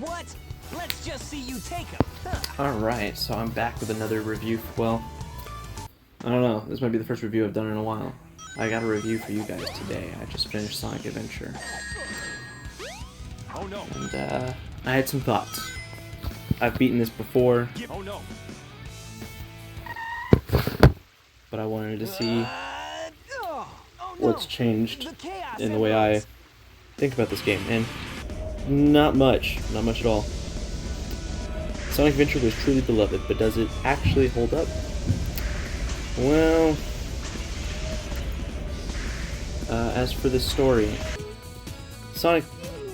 What? Let's just see you take him. Huh. Alright, so I'm back with another review. Well, I don't know. This might be the first review I've done in a while. I got a review for you guys today. I just finished Sonic Adventure. Oh no. And, I had some thoughts. I've beaten this before, Oh no. but I wanted to see Oh no. what's changed The Chaos in the way I Emeralds. think about this game. And not much at all. Sonic Adventure was truly beloved, but does it actually hold up? Well, as for the story, Sonic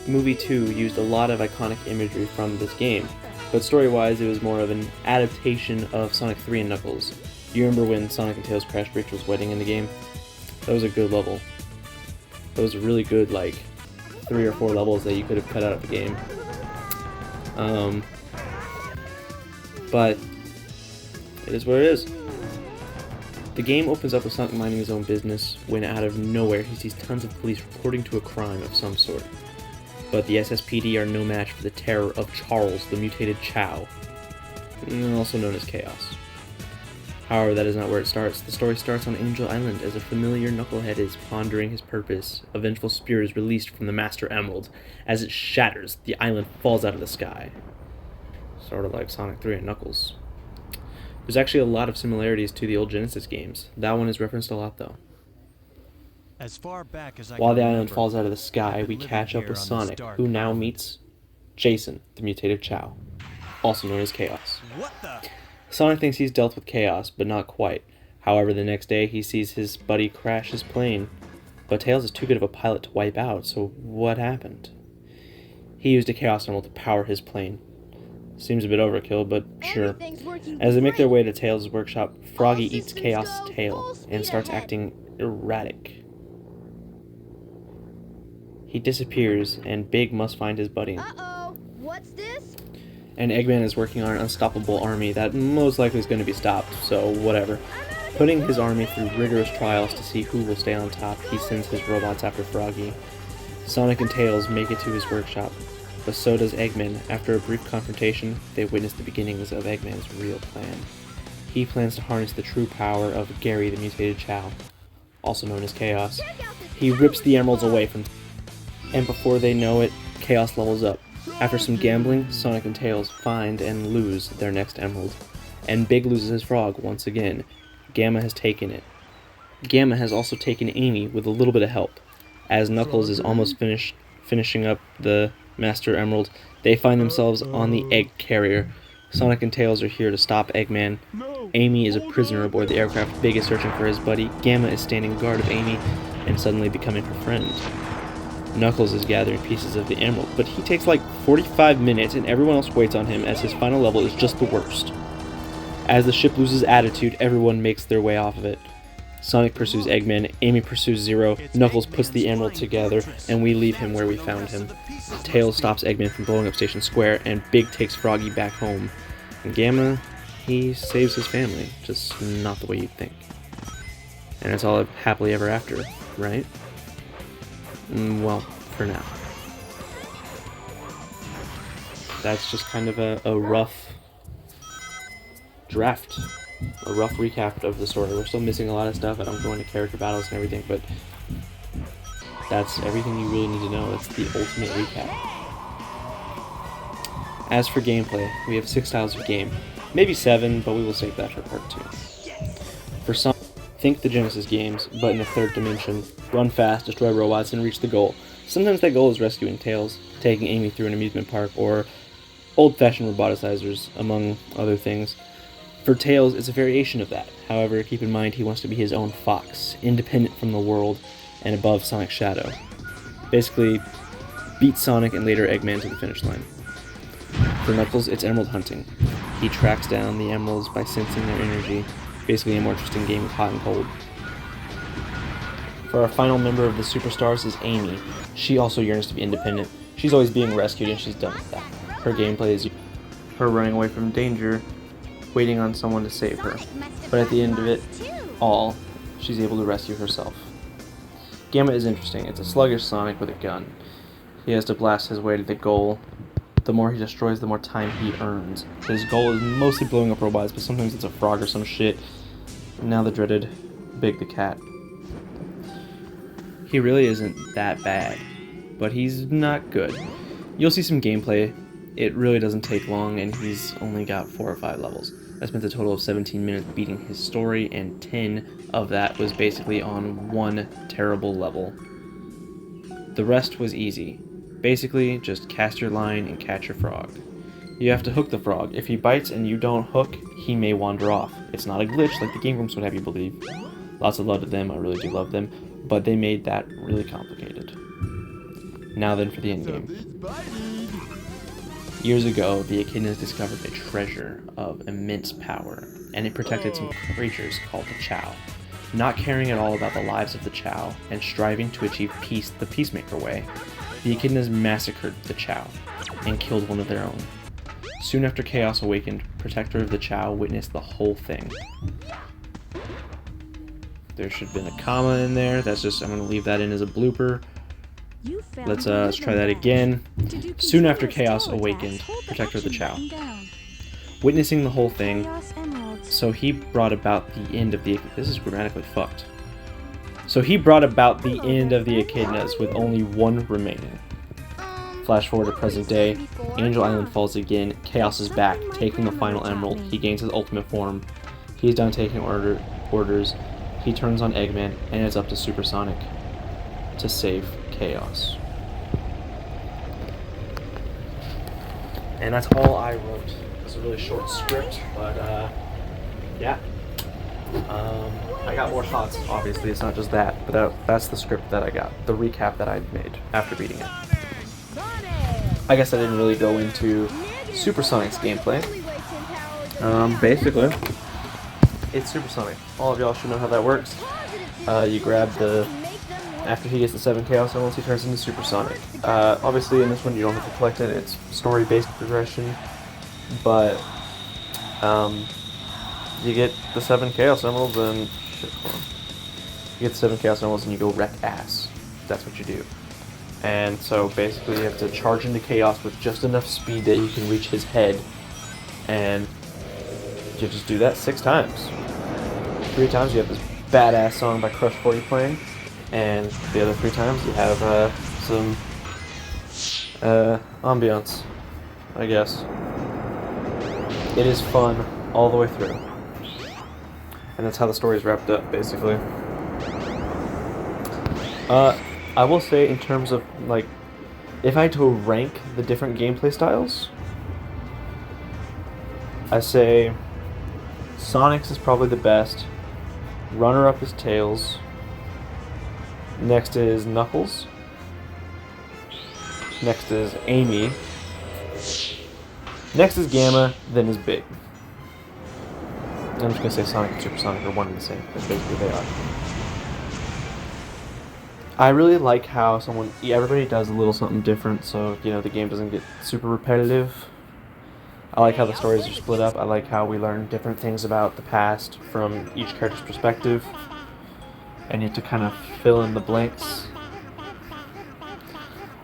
Movie 2 used a lot of iconic imagery from this game, but story-wise it was more of an adaptation of Sonic 3 and Knuckles. Do you remember when Sonic and Tails crashed Rachel's wedding in the game? That was a good level. That was a really good, like, 3 or 4 levels that you could have cut out of the game. But it is what it is. The game opens up with Sonic minding his own business when out of nowhere he sees tons of police reporting to a crime of some sort. But the SSPD are no match for the terror of Charles, the mutated Chao, also known as Chaos. However, that is not where it starts. The story starts on Angel Island as a familiar knucklehead is pondering his purpose. A vengeful spirit is released from the Master Emerald. As it shatters, the island falls out of the sky. Sort of like Sonic 3 and Knuckles. There's actually a lot of similarities to the old Genesis games. That one is referenced a lot, though. As far back as I While can the island remember, falls out of the I've sky, been we living catch up here with on this Sonic, dark who now island. meets Jason, the mutated Chao, also known as Chaos. What the? Sonic thinks he's dealt with Chaos, but not quite. However, the next day he sees his buddy crash his plane, but Tails is too good of a pilot to wipe out, so what happened? He used a Chaos Emerald to power his plane. Seems a bit overkill, but sure. As they make their way to Tails' workshop, Froggy eats Chaos' tail and starts acting erratic. He disappears, and Big must find his buddy. Uh-oh, what's this? And Eggman is working on an unstoppable army that most likely is going to be stopped, so whatever. Putting his army through rigorous trials to see who will stay on top, he sends his robots after Froggy. Sonic and Tails make it to his workshop, but so does Eggman. After a brief confrontation, they witness the beginnings of Eggman's real plan. He plans to harness the true power of Gary the mutated Chao, also known as Chaos. He rips the emeralds away from and before they know it, Chaos levels up. After some gambling, Sonic and Tails find and lose their next emerald. And Big loses his frog once again. Gamma has taken it. Gamma has also taken Amy with a little bit of help. As Knuckles is almost finishing up the Master Emerald, they find themselves on the egg carrier. Sonic and Tails are here to stop Eggman. Amy is a prisoner aboard the aircraft. Big is searching for his buddy. Gamma is standing guard of Amy and suddenly becoming her friend. Knuckles is gathering pieces of the emerald, but he takes like 45 minutes and everyone else waits on him as his final level is just the worst. As the ship loses attitude, everyone makes their way off of it. Sonic pursues Eggman, Amy pursues Zero, Knuckles puts the emerald together, and we leave him where we found him. Tails stops Eggman from blowing up Station Square, and Big takes Froggy back home. And Gamma, he saves his family, just not the way you'd think. And it's all happily ever after, right? Well, for now. That's just kind of a rough draft, a rough recap of the story. We're still missing a lot of stuff. I don't go into character battles and everything, but that's everything you really need to know. It's the ultimate recap. As for gameplay, we have 6 styles of game. Maybe 7, but we will save that for part 2. For some, think the Genesis games, but in a third dimension. Run fast, destroy robots, and reach the goal. Sometimes that goal is rescuing Tails, taking Amy through an amusement park, or old-fashioned roboticizers, among other things. For Tails, it's a variation of that. However, keep in mind he wants to be his own fox, independent from the world, and above Sonic's shadow. Basically, beat Sonic and later Eggman to the finish line. For Knuckles, it's emerald hunting. He tracks down the emeralds by sensing their energy. Basically a more interesting game of hot and cold. For our final member of the Superstars is Amy. She also yearns to be independent. She's always being rescued and she's done with that. Her gameplay is her running away from danger, waiting on someone to save her. But at the end of it all, she's able to rescue herself. Gamma is interesting. It's a sluggish Sonic with a gun. He has to blast his way to the goal the more he destroys, the more time he earns. His goal is mostly blowing up robots, but sometimes it's a frog or some shit. Now the dreaded Big the Cat. He really isn't that bad, but he's not good. You'll see some gameplay. It really doesn't take long, and he's only got 4 or 5 levels. I spent a total of 17 minutes beating his story, and 10 of that was basically on one terrible level. The rest was easy. Basically, just cast your line and catch your frog. You have to hook the frog. If he bites and you don't hook, he may wander off. It's not a glitch like the Game Grumps would have you believe. Lots of love to them, I really do love them, but they made that really complicated. Now then for the endgame. Years ago, the Echidnas discovered a treasure of immense power, and it protected some creatures called the Chow. Not caring at all about the lives of the Chow, and striving to achieve peace the peacemaker way, the Echidnas massacred the Chow, and killed one of their own. Soon after Chaos awakened, Protector of the Chow witnessed the whole thing. There should have been a comma in there, that's just, I'm going to leave that in as a blooper. Let's try that again. Soon after Chaos awakened, Protector of the Chow. Witnessing the whole thing, so he brought about the end of the... This is grammatically fucked. So he brought about the end of the Echidnas with only one remaining. Flash forward to present day, Angel Island falls again, Chaos is back, taking the final emerald, he gains his ultimate form, he's done taking orders, he turns on Eggman, and it's up to Supersonic to save Chaos. And that's all I wrote. It's a really short script, but yeah. I got more thoughts, obviously, it's not just that, but that's the script that I got, the recap that I made after beating it. I guess I didn't really go into Supersonic's gameplay. Basically, it's Supersonic. All of y'all should know how that works. You grab the... After he gets the 7 Chaos Emeralds, he turns into Supersonic. Obviously, in this one, you don't have to collect it. It's story-based progression. But, you get the 7 Chaos Emeralds and... Shit, hold on. You get the 7 Chaos Emeralds and you go wreck ass. That's what you do. And so, basically, you have to charge into Chaos with just enough speed that you can reach his head. And you just do that 6 times. 3 times you have this badass song by Crush 40 playing. And the other 3 times you have some ambiance, I guess. It is fun all the way through. And that's how the story is wrapped up, basically. I will say, in terms of, like, if I had to rank the different gameplay styles, I say Sonic's is probably the best, runner-up is Tails, next is Knuckles, next is Amy, next is Gamma, then is Big. I'm just going to say Sonic and Supersonic are one and the same, that's basically they are. I really like how everybody does a little something different, so, you know, the game doesn't get super repetitive. I like how the stories are split up. I like how we learn different things about the past from each character's perspective, and you have to kind of fill in the blanks.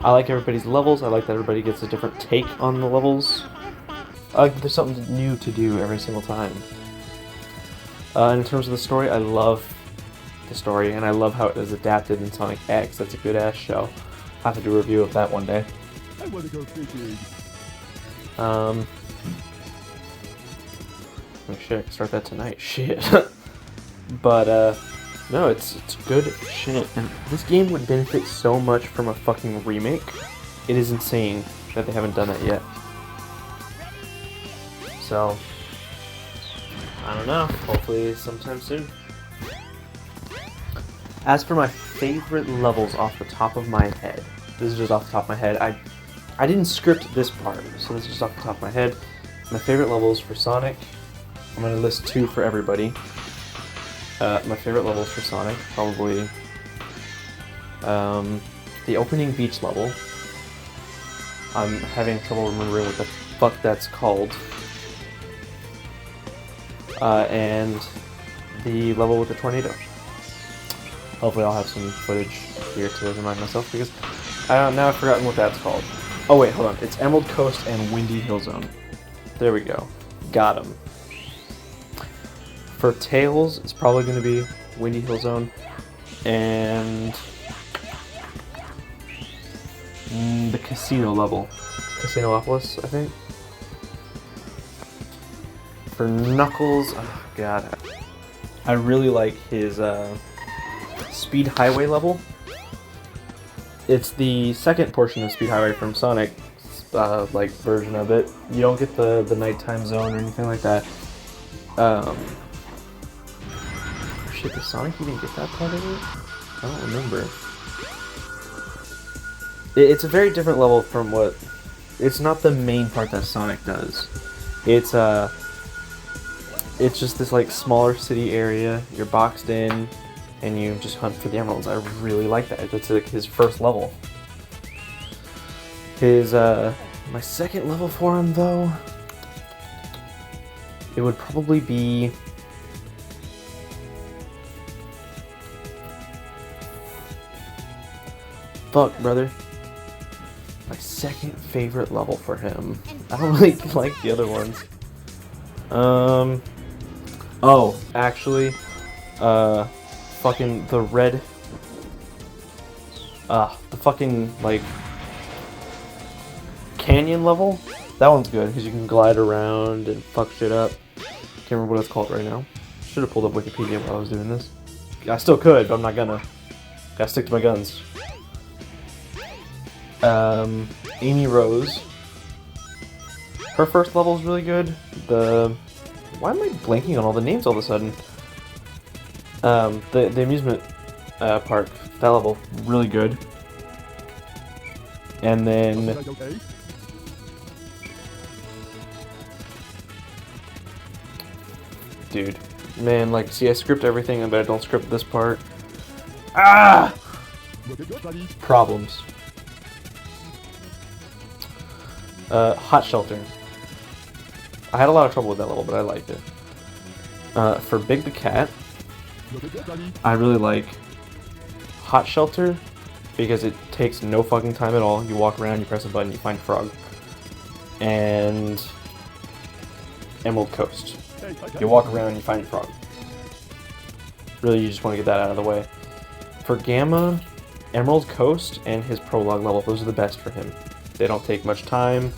I like everybody's levels. I like that everybody gets a different take on the levels. I like that there's something new to do every single time. And in terms of the story, I love the story, and I love how it is adapted in Sonic X. That's a good ass show. I'll have to do a review of that one day. I want to go fishing. Oh shit, I can start that tonight. Shit. But no, it's good shit, and this game would benefit so much from a fucking remake. It is insane that they haven't done that yet. So I don't know. Hopefully sometime soon. As for my favorite levels off the top of my head, this is just off the top of my head. I didn't script this part, so this is just off the top of my head. My favorite levels for Sonic, I'm going to list 2 for everybody. My favorite levels for Sonic, probably the opening beach level. I'm having trouble remembering what the fuck that's called. And the level with the tornado. Hopefully I'll have some footage here to remind myself, because now I've forgotten what that's called. Oh wait, hold on. It's Emerald Coast and Windy Hill Zone. There we go. Got him. For Tails, it's probably going to be Windy Hill Zone and the casino level. Casinopolis, I think. For Knuckles, oh god. I really like his Speed Highway level. It's the second portion of Speed Highway from Sonic, like version of it. You don't get the nighttime zone or anything like that. Shit, does Sonic even get that part of it? I don't remember. It's a very different level from what. It's not the main part that Sonic does. It's just this like smaller city area. You're boxed in, and you just hunt for the emeralds. I really like that. That's like his first level. His my second level for him though, it would probably be fuck, brother. My second favorite level for him. I don't really like the other ones. Oh, actually, fucking the red, the fucking, like, canyon level? That one's good, because you can glide around and fuck shit up. Can't remember what it's called right now. Should have pulled up Wikipedia while I was doing this. I still could, but I'm not gonna. Gotta stick to my guns. Amy Rose. Her first level is really good. Why am I blanking on all the names all of a sudden? The amusement park, that level, really good. And then dude, man, like, see, I script everything, but I don't script this part. Ah! Problems. Hot Shelter. I had a lot of trouble with that level, but I liked it. For Big the Cat, I really like Hot Shelter because it takes no fucking time at all. You walk around, you press a button, you find a frog. And Emerald Coast. You walk around, you find a frog. Really, you just want to get that out of the way. For Gamma, Emerald Coast and his prologue level, those are the best for him. They don't take much time,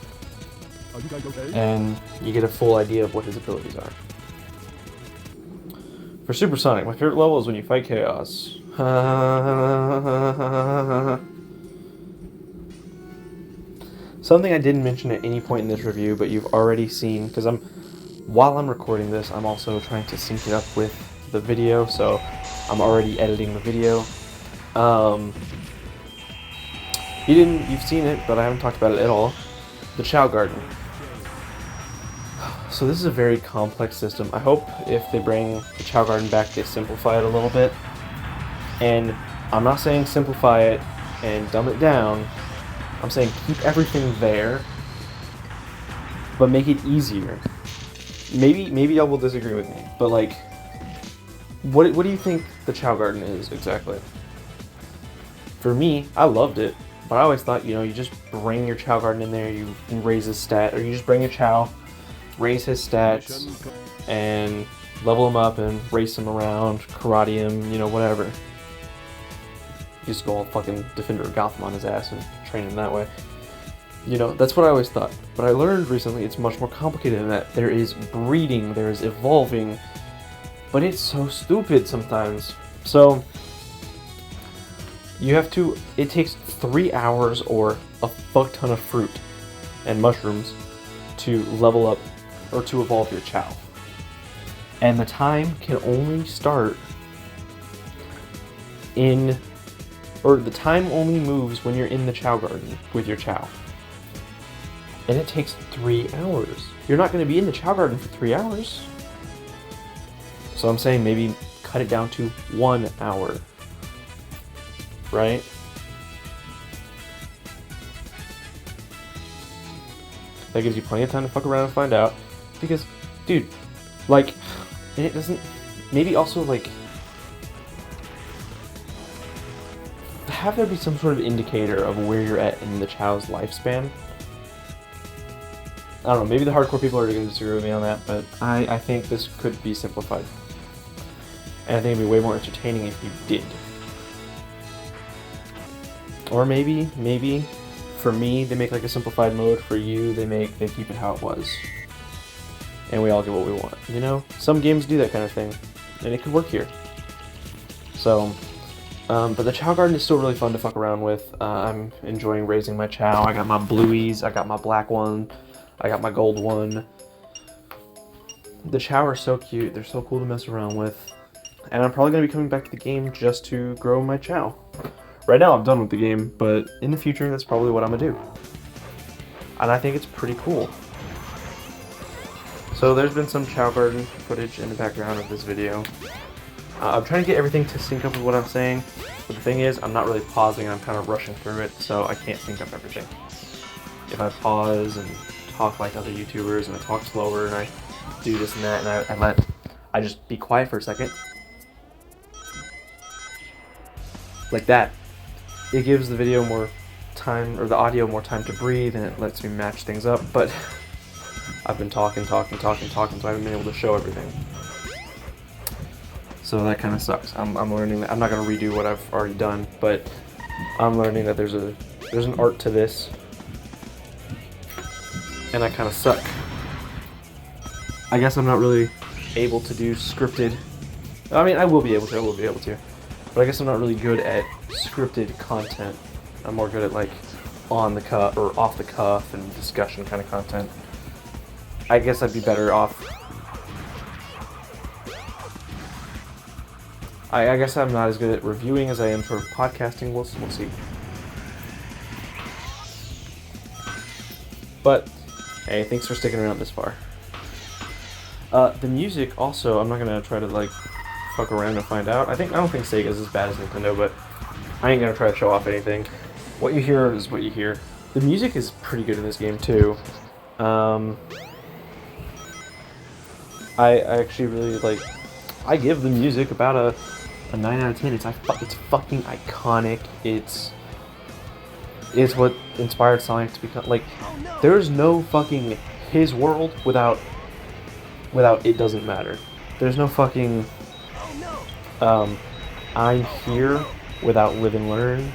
and you get a full idea of what his abilities are. For Supersonic, my favorite level is when you fight Chaos. Something I didn't mention at any point in this review, but you've already seen, because while I'm recording this, I'm also trying to sync it up with the video, so I'm already editing the video. You've seen it, but I haven't talked about it at all. The Chao Garden. So this is a very complex system. I hope if they bring the Chao Garden back, they simplify it a little bit. And I'm not saying simplify it and dumb it down. I'm saying keep everything there, but make it easier. Maybe y'all will disagree with me, but like, what do you think the Chao Garden is exactly? For me, I loved it. But I always thought, you just bring your Chao Garden in there, you raise his stat, or you just bring a Chao, raise his stats, and level him up and race him around, karate him, whatever. You just go all fucking Defender of Gotham on his ass and train him that way. That's what I always thought. But I learned recently it's much more complicated than that. There is breeding, there is evolving, but it's so stupid sometimes. So it takes 3 hours or a fuck ton of fruit and mushrooms to level up or to evolve your Chao. And the time can only start the time only moves when you're in the Chao Garden with your Chao. And it takes 3 hours. You're not going to be in the Chao Garden for 3 hours. So I'm saying maybe cut it down to 1 hour. Right? That gives you plenty of time to fuck around and find out. Because, dude, like, and it doesn't, maybe also, like, have there be some sort of indicator of where you're at in the Chow's lifespan. I don't know, maybe the hardcore people are going to disagree with me on that, but I think this could be simplified. And I think it'd be way more entertaining if you did. Or maybe, for me, they make like a simplified mode. For you, they keep it how it was. And we all get what we want, you know? Some games do that kind of thing, and it could work here. So, but the Chow Garden is still really fun to fuck around with. I'm enjoying raising my Chow. I got my blueies, I got my black one, I got my gold one. The Chow are so cute, they're so cool to mess around with. And I'm probably going to be coming back to the game just to grow my Chow. Right now I'm done with the game, but in the future that's probably what I'm going to do. And I think it's pretty cool. So there's been some Chow Garden footage in the background of this video. I'm trying to get everything to sync up with what I'm saying, but the thing is, I'm not really pausing, I'm kind of rushing through it, so I can't sync up everything. If I pause and talk like other YouTubers, and I talk slower, and I do this and that, and I just be quiet for a second, like that, it gives the video more time, or the audio more time to breathe, and it lets me match things up, but I've been talking, so I haven't been able to show everything. So that kind of sucks. I'm learning that. I'm not going to redo what I've already done, but I'm learning that there's an art to this, and I kind of suck. I guess I'm not really able to do scripted. I mean, I will be able to, but I guess I'm not really good at scripted content. I'm more good at like on the cuff or off the cuff and discussion kind of content. I guess I'd be better off. I guess I'm not as good at reviewing as I am for podcasting. We'll see. But hey, thanks for sticking around this far. The music also, I'm not gonna try to like fuck around and find out. I don't think Sega's as bad as Nintendo, but I ain't gonna try to show off anything. What you hear is what you hear. The music is pretty good in this game too. I actually really like. I give the music about a 9 out of 10. It's fucking iconic. It's what inspired Sonic to become like. There's no fucking his world without it doesn't matter. There's no fucking I'm here without live and learn.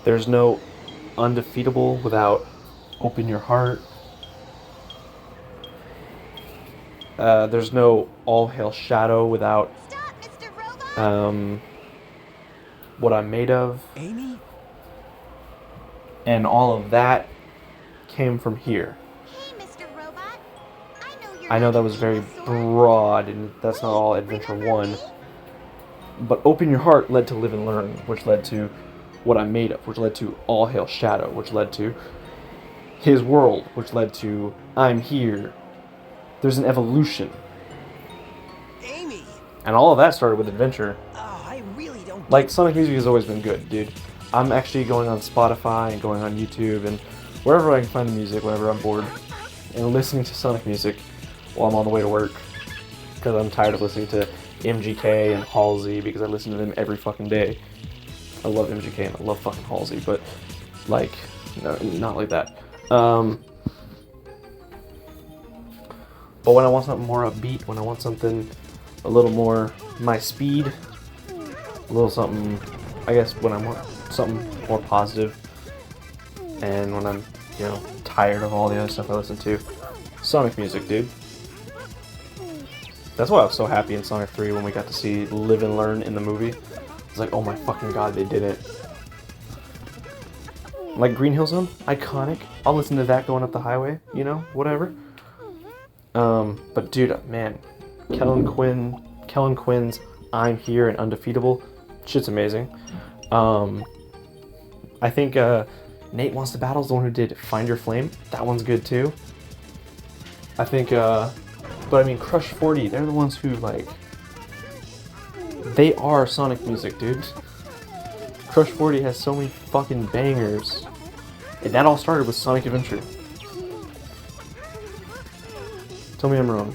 There's no undefeatable without open your heart. There's no all hail Shadow without Stop, Mr. Robot! what I'm made of. Amy? And all of that came from here. Hey, Mr. Robot. I know that was very broad, and that's not all Adventure 1. But Open Your Heart led to Live and Learn, which led to What I'm Made Of, which led to All Hail Shadow, which led to His World, which led to I'm Here. There's an evolution. Amy! And all of that started with Adventure. Oh, I really don't. Like, Sonic music has always been good, dude. I'm actually going on Spotify and going on YouTube and wherever I can find the music, whenever I'm bored, and listening to Sonic music while I'm on the way to work. Because I'm tired of listening to MGK and Halsey, because I listen to them every fucking day. I love MGK and I love fucking Halsey, but, like, no, not like that. But when I want something more upbeat, when I want something a little more my speed, a little something, I guess when I want something more positive, and when I'm, tired of all the other stuff I listen to, Sonic music, dude. That's why I was so happy in Sonic 3 when we got to see Live and Learn in the movie. It's like, oh my fucking god, they did it. Like Green Hill Zone, iconic. I'll listen to that going up the highway, whatever. But dude, man, Kellen Quinn's I'm Here and Undefeatable, shit's amazing. I think Nate Wants to Battle's the one who did Find Your Flame. That one's good too. I think, but I mean, Crush 40, they're the ones who, like, they are Sonic music, dude. Crush 40 has so many fucking bangers. And that all started with Sonic Adventure. Tell me I'm wrong.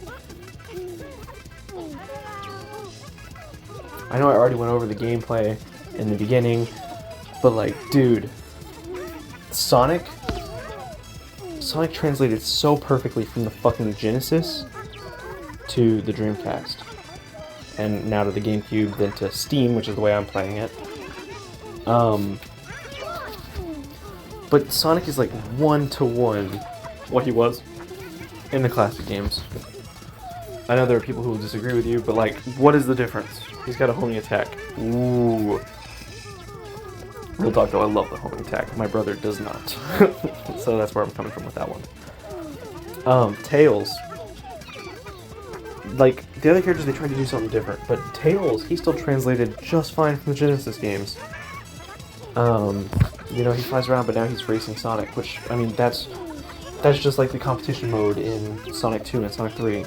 I know I already went over the gameplay in the beginning, but like, dude, Sonic translated so perfectly from the fucking Genesis to the Dreamcast, and now to the GameCube, then to Steam, which is the way I'm playing it. But Sonic is like 1-to-1 what he was in the classic games. I know there are people who will disagree with you, but like, what is the difference? He's got a homing attack. Ooh. Real talk though, I love the homing attack. My brother does not. So that's where I'm coming from with that one. Tails. Like, the other characters, they tried to do something different, but Tails, he still translated just fine from the Genesis games. You know, he flies around, but now he's racing Sonic, which, I mean, that's just like the competition mode in Sonic 2 and Sonic 3.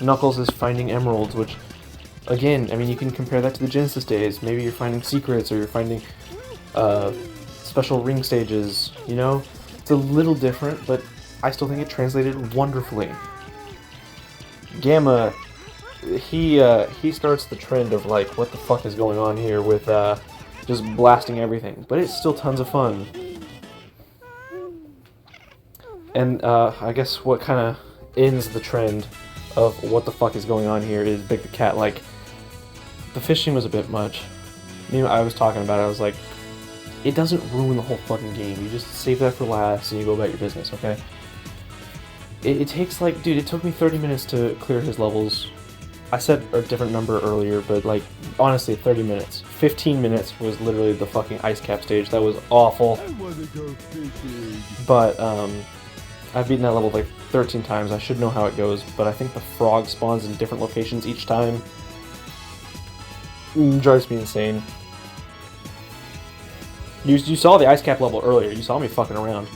Knuckles is finding emeralds, which, again, I mean, you can compare that to the Genesis days. Maybe you're finding secrets, or you're finding special ring stages, you know? It's a little different, but I still think it translated wonderfully. Gamma, he starts the trend of, like, what the fuck is going on here with just blasting everything, but it's still tons of fun. And I guess what kind of ends the trend of what the fuck is going on here is Big the Cat. Like, the fishing was a bit much. You know, I was talking about it, I was like, it doesn't ruin the whole fucking game. You just save that for last and you go about your business, okay? It takes, like, dude, it took me 30 minutes to clear his levels. I said a different number earlier, but, like, honestly, 30 minutes. 15 minutes was literally the fucking ice cap stage. That was awful. I wanna go fishing. But, I've beaten that level like 13 times. I should know how it goes, but I think the frog spawns in different locations each time. Drives me insane. You saw the ice cap level earlier. You saw me fucking around.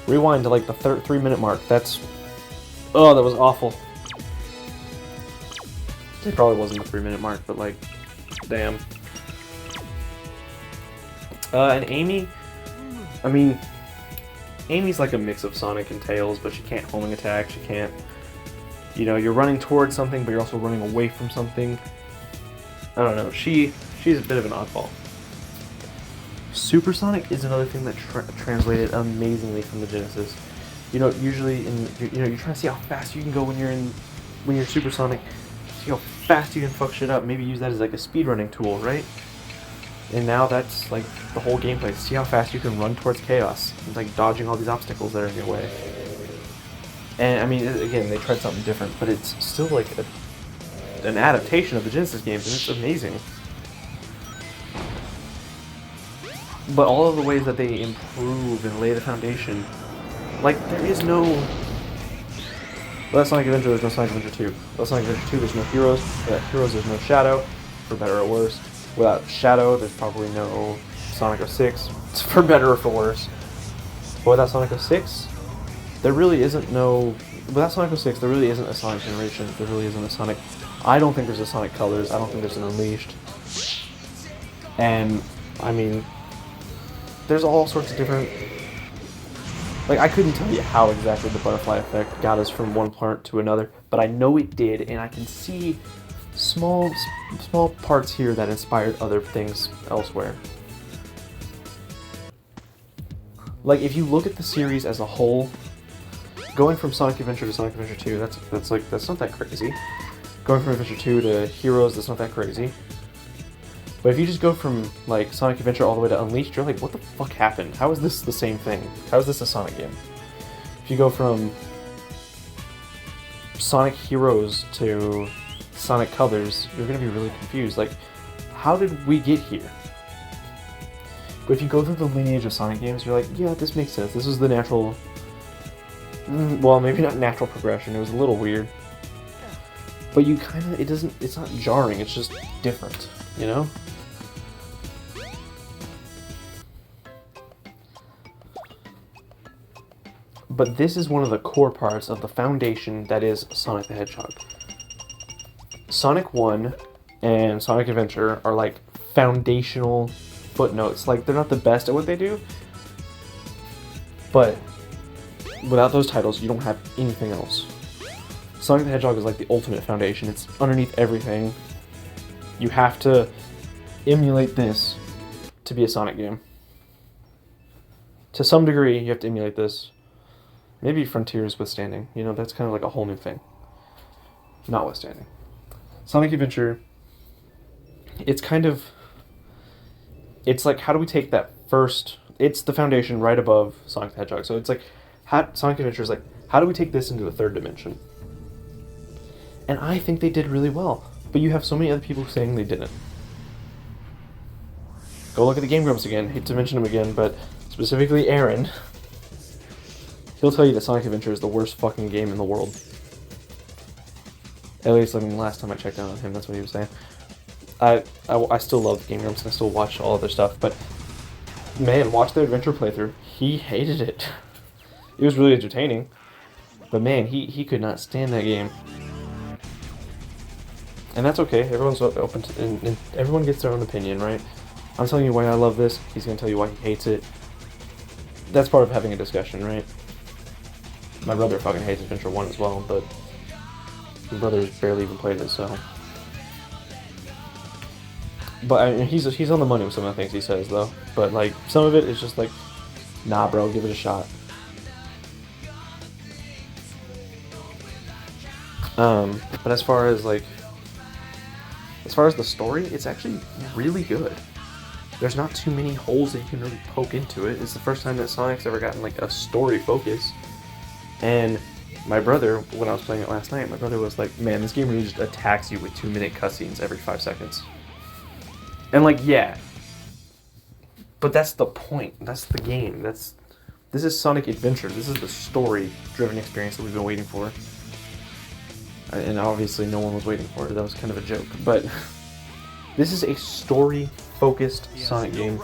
Rewind to like the 3-minute mark. That's... Oh, that was awful. It probably wasn't the 3-minute mark, but like... Damn. And Amy... I mean... Amy's like a mix of Sonic and Tails, but she can't homing attack, she can't... You know, you're running towards something, but you're also running away from something. I don't know, she's a bit of an oddball. Supersonic is another thing that translated amazingly from the Genesis. You know, usually you're trying to see how fast you can go when you're Supersonic. See how fast you can fuck shit up. Maybe use that as like a speedrunning tool, right? And now that's like the whole gameplay. See how fast you can run towards chaos. It's like dodging all these obstacles that are in your way. And I mean, again, they tried something different, but it's still like an adaptation of the Genesis games, and it's amazing. But all of the ways that they improve and lay the foundation, like, there is no... Without Sonic Adventure, there's no Sonic Adventure 2. Without Sonic Adventure 2, there's no Heroes. Without Heroes, there's no Shadow, for better or worse. Without Shadow, there's probably no Sonic 06, for better or for worse. But without Sonic 06, there really isn't no... Without Sonic 06, there really isn't a Sonic Generation. There really isn't a Sonic... I don't think there's a Sonic Colors. I don't think there's an Unleashed. And, I mean, there's all sorts of different... Like, I couldn't tell you how exactly the butterfly effect got us from one part to another, but I know it did, and I can see small parts here that inspired other things elsewhere. Like, if you look at the series as a whole, going from Sonic Adventure to Sonic Adventure 2, that's not that crazy. Going from Adventure 2 to Heroes, that's not that crazy. But if you just go from, like, Sonic Adventure all the way to Unleashed, you're like, what the fuck happened? How is this the same thing? How is this a Sonic game? If you go from Sonic Heroes to Sonic Colors, you're gonna be really confused. Like, how did we get here? But if you go through the lineage of Sonic games, you're like, yeah, this makes sense. This is the natural... well, maybe not natural progression. It was a little weird. But you kind of... it's not jarring. It's just different, you know? But this is one of the core parts of the foundation that is Sonic the Hedgehog. Sonic 1 and Sonic Adventure are like foundational footnotes. Like, they're not the best at what they do, but without those titles, you don't have anything else. Sonic the Hedgehog is like the ultimate foundation. It's underneath everything. You have to emulate this to be a Sonic game. To some degree, you have to emulate this. Maybe Frontiers withstanding. You know, that's kind of like a whole new thing. Notwithstanding. Sonic Adventure, it's kind of... It's like, how do we take that first... It's the foundation right above Sonic the Hedgehog. So it's like, Sonic Adventure is like, how do we take this into a third dimension? And I think they did really well. But you have so many other people saying they didn't. Go look at the Game Grumps again. Hate to mention him again, but specifically Aaron. He'll tell you that Sonic Adventure is the worst fucking game in the world. At least, I mean, last time I checked out on him, that's what he was saying. I still love the Game Grumps and I still watch all their stuff, but man, watch their adventure playthrough. He hated it. It was really entertaining, but man, he could not stand that game. And that's okay. Everyone's open to, and everyone gets their own opinion, right? I'm telling you why I love this. He's gonna tell you why he hates it. That's part of having a discussion, right? My brother fucking hates Adventure 1 as well, but my brother's barely even played it, so. But I mean, he's on the money with some of the things he says, though. But like, some of it is just like, nah, bro, give it a shot. But as far as the story, it's actually really good. There's not too many holes that you can really poke into it. It's the first time that Sonic's ever gotten like a story focus. And my brother, when I was playing it last night, my brother was like, man, this game really just attacks you with 2-minute cutscenes every 5 seconds. And like, yeah. But that's the point. That's the game. This is Sonic Adventure. This is the story-driven experience that we've been waiting for. And obviously no one was waiting for it. That was kind of a joke. But this is a story-focused Sonic game.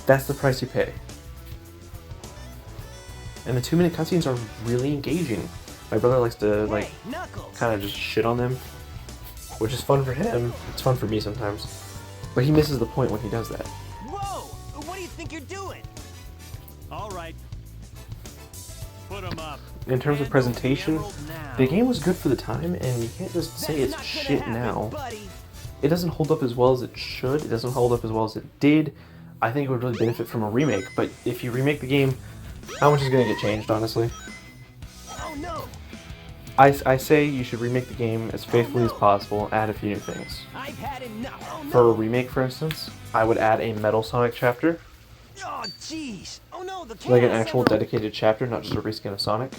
That's the price you pay. And the 2-minute cutscenes are really engaging. My brother likes to like kind of just shit on them, which is fun for him. It's fun for me sometimes. But he misses the point when he does that. Whoa! What do you think you're doing? All right. Put 'em up. In terms of presentation, the game was good for the time, and you can't just say it's That's not shit gonna happen, now. buddy. It doesn't hold up as well as it should. It doesn't hold up as well as it did. I think it would really benefit from a remake, but if you remake the game, how much is going to get changed, honestly? Oh no! I say you should remake the game as faithfully as possible, add a few new things. I've had enough. Oh no! For a remake, for instance, I would add a Metal Sonic chapter, Oh jeez! Oh no! The like an camera's actual several- dedicated chapter, not just a reskin of Sonic.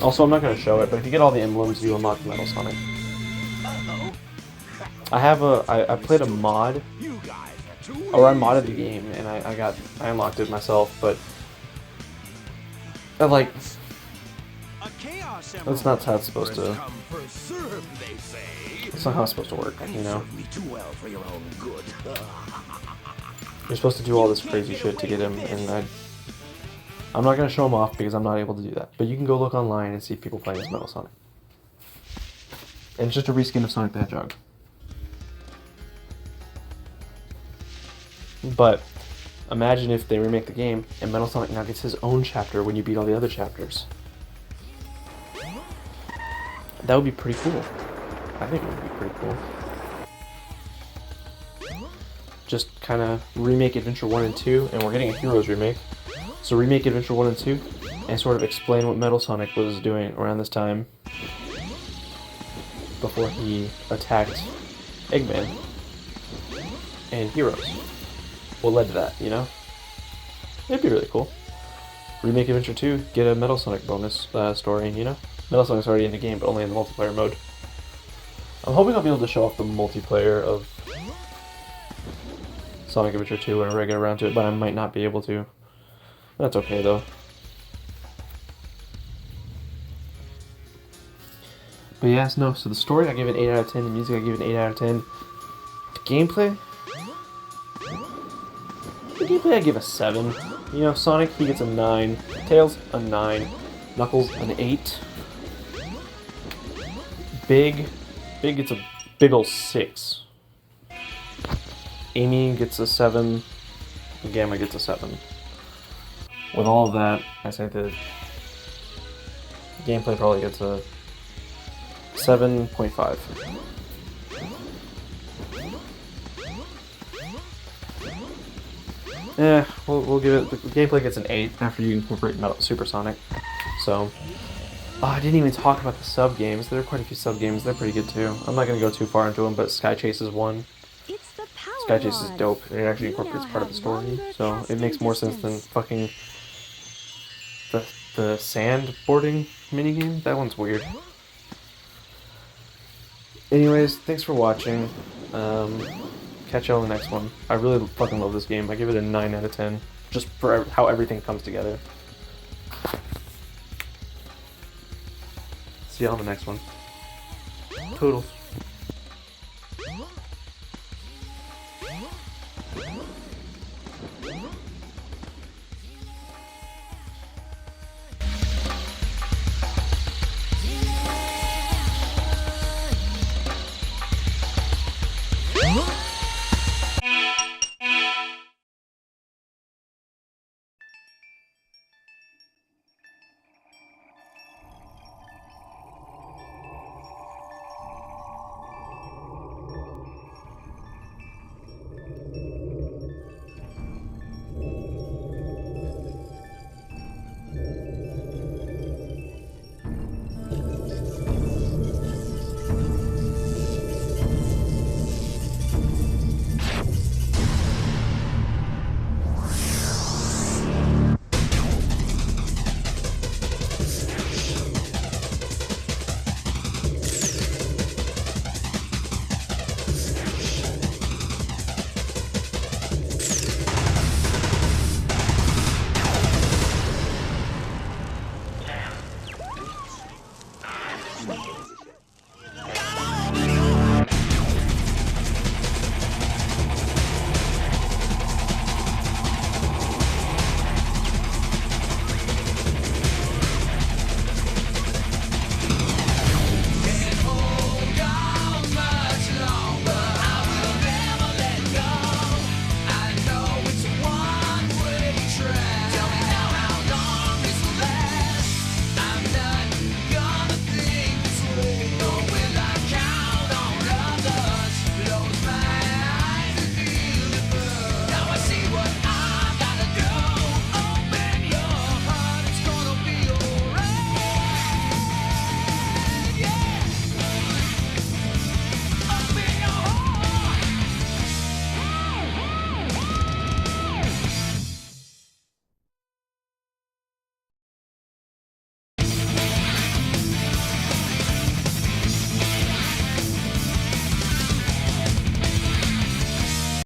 Also, I'm not going to show it, but if you get all the emblems, you unlock Metal Sonic. Uh-oh. I played a mod, You guys are too or I modded the game, and I unlocked it myself, but like, A chaos emerald. that's not how it's supposed to. come first served, they say. It's not how it's supposed to work, you know. Me too well for your own good. You're supposed to do all this crazy shit to get him, and I'm not gonna show him off because I'm not able to do that. But you can go look online and see people playing as Metal Sonic. And it's just a reskin of Sonic the Hedgehog. But imagine if they remake the game and Metal Sonic now gets his own chapter when you beat all the other chapters. That would be pretty cool. I think it would be pretty cool. Just kind of remake Adventure 1 and 2, and we're getting a Heroes remake. So remake Adventure 1 and 2, and sort of explain what Metal Sonic was doing around this time before he attacked Eggman and Heroes. What led to that, you know? It'd be really cool. Remake Adventure 2, get a Metal Sonic bonus story, you know? Metal Sonic's already in the game, but only in the multiplayer mode. I'm hoping I'll be able to show off the multiplayer of Sonic Adventure 2 whenever I get around to it, but I might not be able to. That's okay, though. But yes, no, so the story I give it 8 out of 10, the music I give it 8 out of 10. The gameplay? The gameplay I give a 7. You know, Sonic, he gets a 9. Tails, a 9. Knuckles, an 8. Big gets a big ol' 6. Amy gets a 7. Gamma gets a 7. With all of that, I say the gameplay probably gets a 7.5. Yeah, we'll give it. The gameplay gets an 8 after you incorporate Metal Supersonic. So, oh, I didn't even talk about the sub games. There are quite a few sub games. They're pretty good too. I'm not gonna go too far into them, but Sky Chase is one. It's the power Sky Chase is rod. dope. It actually You incorporates now part of the have story, longer so it makes casting more sense than distance. fucking the sand boarding minigame. That one's weird. Anyways, thanks for watching. Catch you on the next one. I really fucking love this game. I give it a 9 out of 10. Just for how everything comes together. See you on the next one. Toodles.